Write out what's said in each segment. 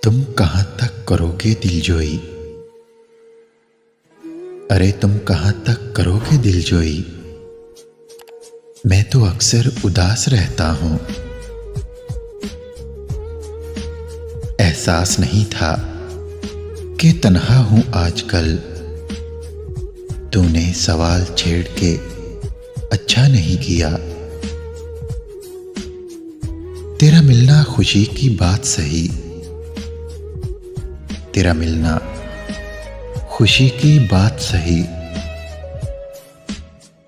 तुम कहाँ तक करोगे दिलजोई? अरे तुम कहाँ तक करोगे दिलजोई? मैं तो अक्सर उदास रहता हूँ। एहसास नहीं था कि तन्हा हूँ आजकल। तूने सवाल छेड़ के अच्छा नहीं किया। तेरा मिलना खुशी की बात सही, तेरा मिलना खुशी की बात सही।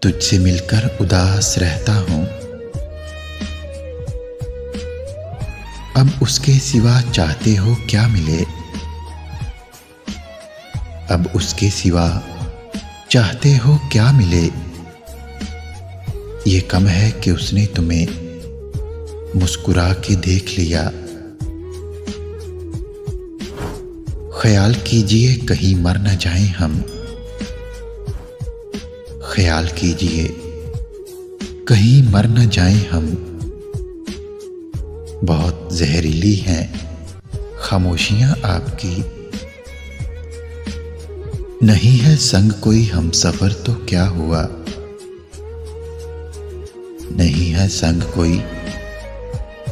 तुझसे मिलकर उदास रहता हूं। अब उसके सिवा चाहते हो क्या मिले? अब उसके सिवा चाहते हो क्या मिले? ये कम है कि उसने तुम्हें मुस्कुरा के देख लिया। ख्याल कीजिए कहीं मर न जाएं हम। ख्याल कीजिए कहीं मर न जाएं हम। बहुत जहरीली हैं खामोशियां आपकी। नहीं है संग कोई हम सफर तो क्या हुआ? नहीं है संग कोई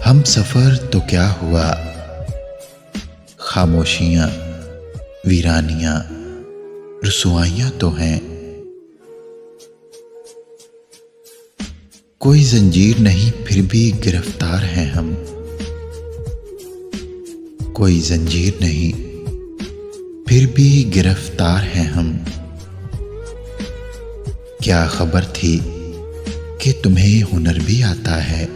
हम सफर तो क्या हुआ? खामोशियां वीरानियां रुसवाइयां तो हैं। कोई जंजीर नहीं फिर भी गिरफ्तार हैं हम। कोई जंजीर नहीं फिर भी गिरफ्तार हैं हम। क्या खबर थी कि तुम्हें हुनर भी आता है?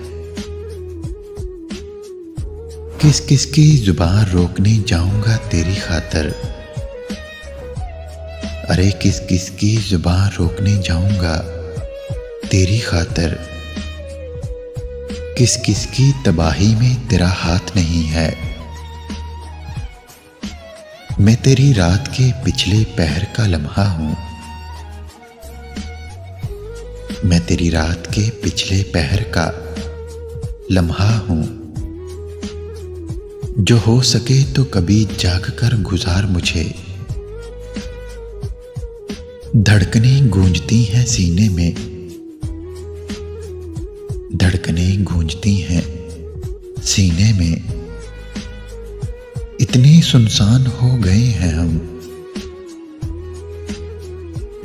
किस किस की जुबान रोकने जाऊंगा तेरी खातर। अरे किस किस की जुबान रोकने जाऊंगा तेरी खातर। किस किस की तबाही में तेरा हाथ नहीं है। मैं तेरी रात के पिछले पहर का लम्हा हूं। मैं तेरी रात के पिछले पहर का लम्हा हूं। जो हो सके तो कभी जाग कर गुजार मुझे। धड़कनें गूंजती हैं सीने में। धड़कनें गूंजती हैं सीने में। इतने सुनसान हो गए हैं हम।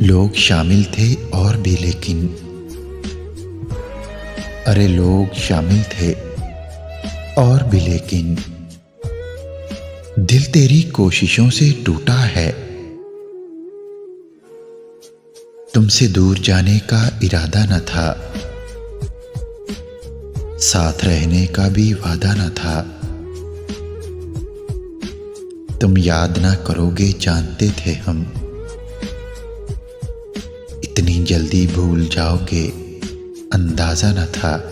लोग शामिल थे और भी लेकिन। अरे लोग शामिल थे और भी लेकिन। दिल तेरी कोशिशों से टूटा है। तुमसे दूर जाने का इरादा न था। साथ रहने का भी वादा न था। तुम याद ना करोगे जानते थे हम। इतनी जल्दी भूल जाओगे अंदाजा न था।